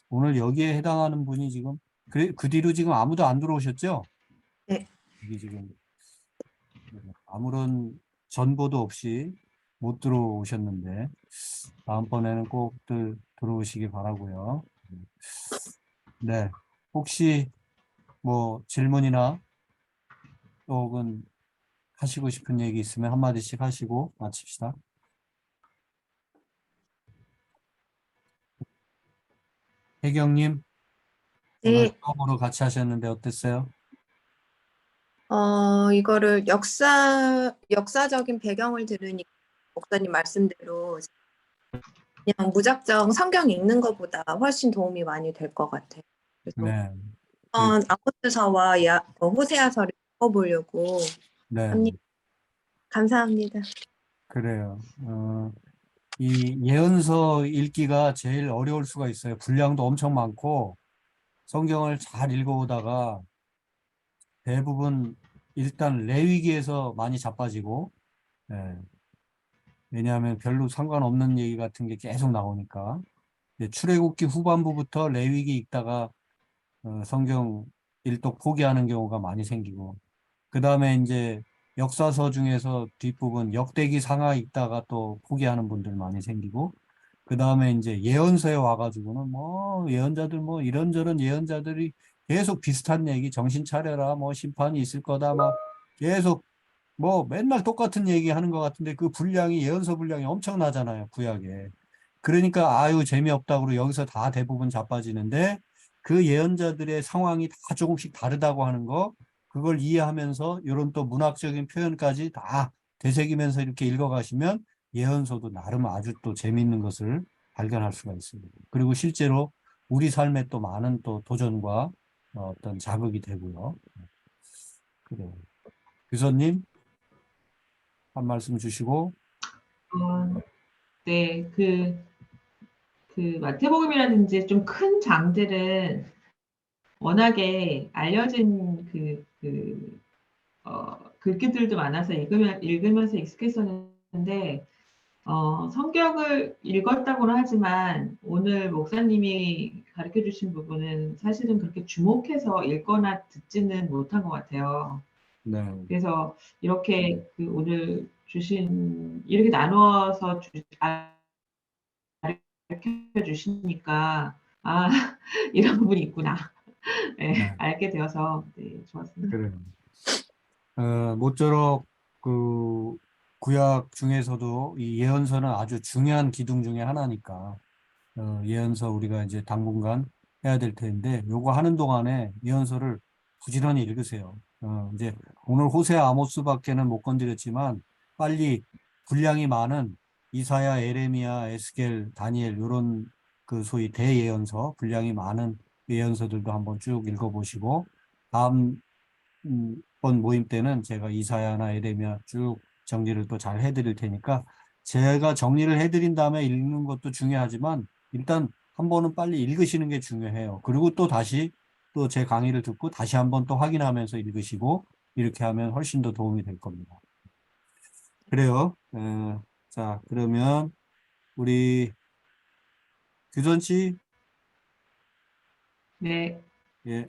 오늘 여기에 해당하는 분이 지금 그 뒤로 지금 아무도 안 들어오셨죠? 네. 이게 지금 아무런 전보도 없이 못 들어오셨는데 다음번에는 꼭들 들어오시기 바라고요. 네, 혹시 뭐 질문이나 혹은 하시고 싶은 얘기 있으면 한마디씩 하시고 마칩시다. 혜경님, 오늘 네, 처음으로 같이 하셨는데 어땠어요? 이거를 역사적인 배경을 들으니까 목사님 말씀대로 그냥 무작정 성경 읽는 것보다 훨씬 도움이 많이 될 것 같아요. 그래서 네, 아모스서와 호세아서를 읽어보려고 네, 합니다. 감사합니다. 그래요. 이 예언서 읽기가 제일 어려울 수가 있어요. 분량도 엄청 많고 성경을 잘 읽어오다가 대부분 일단 레위기에서 많이 자빠지고, 예, 왜냐하면 별로 상관없는 얘기 같은 게 계속 나오니까. 이제 출애굽기 후반부부터 레위기 읽다가 성경 일독 포기하는 경우가 많이 생기고, 그 다음에 이제 역사서 중에서 뒷부분 역대기 상하 읽다가 또 포기하는 분들 많이 생기고, 그 다음에 이제 예언서에 와가지고는 뭐 예언자들 뭐 이런저런 예언자들이 계속 비슷한 얘기, 정신 차려라, 뭐 심판이 있을 거다, 막 계속 뭐 맨날 똑같은 얘기 하는 것 같은데 그 분량이 예언서 분량이 엄청나잖아요, 구약에. 그러니까 아유 재미없다고 여기서 다 대부분 자빠지는데, 그 예언자들의 상황이 다 조금씩 다르다고 하는 거, 그걸 이해하면서 이런 또 문학적인 표현까지 다 되새기면서 이렇게 읽어가시면 예언서도 나름 아주 또 재미있는 것을 발견할 수가 있습니다. 그리고 실제로 우리 삶에 또 많은 또 도전과 어떤 자극이 되고요. 그래요. 교수님 한 말씀 주시고. 네, 마태복음이라든지 좀 큰 장들은 워낙에 알려진 글귀들도 많아서 읽으면서 익숙했었는데, 성경을 읽었다고는 하지만 오늘 목사님이 가르쳐 주신 부분은 사실은 그렇게 주목해서 읽거나 듣지는 못한 것 같아요. 네. 그래서 이렇게 오늘 이렇게 나누어서 가르쳐 주시니까, 아, 이런 부분이 있구나. 네, 네. 알게 되어서 네, 좋았습니다. 그래요. 모쪼록 그 구약 중에서도 이 예언서는 아주 중요한 기둥 중에 하나니까 예언서 우리가 이제 당분간 해야 될 텐데, 요거 하는 동안에 예언서를 부지런히 읽으세요. 이제 오늘 호세아 아모스밖에는 못 건드렸지만 빨리 분량이 많은 이사야, 에레미야, 에스겔, 다니엘 요런 그 소위 대예언서 분량이 많은 예언서들도 한번 쭉 읽어보시고, 다음 번 모임 때는 제가 이사야나 에레미야 쭉 정리를 또 잘 해드릴 테니까, 제가 정리를 해드린 다음에 읽는 것도 중요하지만 일단 한 번은 빨리 읽으시는 게 중요해요. 그리고 또 다시 또 제 강의를 듣고 다시 한번 또 확인하면서 읽으시고, 이렇게 하면 훨씬 더 도움이 될 겁니다. 그래요. 자, 그러면 우리 규선 씨, 네. 예,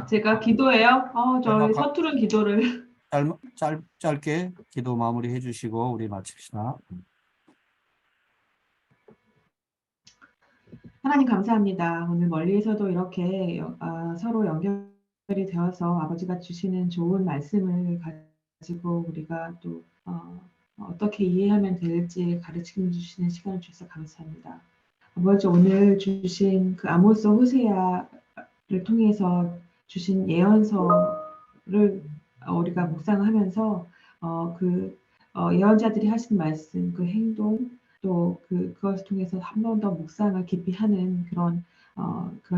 제가 기도해요. 저희 마지막 서투른 기도를. 짧게 기도 마무리 해주시고 우리 마칩시다. 하나님 감사합니다. 오늘 멀리에서도 이렇게 서로 연결이 되어서 아버지가 주시는 좋은 말씀을 가지고 우리가 또 어떻게 이해하면 될지 가르쳐 주시는 시간을 주셔서 감사합니다. 아버지, 오늘 주신 그 아모스 호세아를 통해서 주신 예언서를 우리가 묵상하면서 예언자들이 하신 말씀, 그 행동, 또 그것을 통해서 한 번 더 묵상을 깊이 하는 그런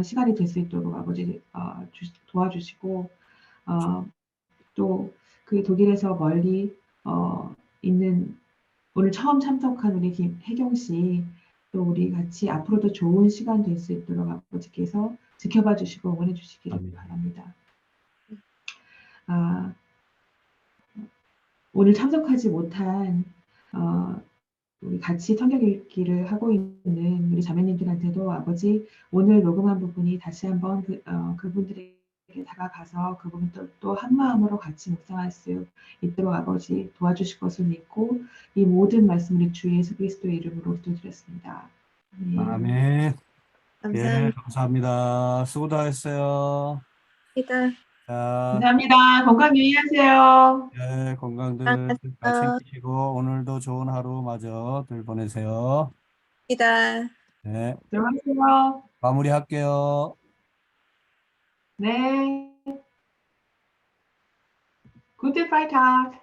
시간이 될 수 있도록 아버지 도와주시고, 또 그 독일에서 멀리 있는 오늘 처음 참석한 우리 혜경 씨, 또 우리 같이 앞으로도 좋은 시간 될 수 있도록 아버지께서 지켜봐 주시고 응원해 주시기를 아멘. 바랍니다. 오늘 참석하지 못한 우리 같이 성경 읽기를 하고 있는 우리 자매님들한테도 아버지, 오늘 녹음한 부분이 다시 한번 그분들에게 다가가서 그분들 또 한 마음으로 같이 묵상할 수 있도록 아버지 도와주실 것을 믿고, 이 모든 말씀 우리 주 예수 그리스도의 이름으로 기도드렸습니다. 아멘. 예, 감사합니다. 감사합니다. 수고 다 했어요. 자, 감사합니다. 건강 유의하세요. 예, 건강들 잘 챙기시고 오늘도 좋은 하루 마저들 보내세요. 감사합니다. 네, 들어가세요. 마무리할게요. 네. Gute Freitag.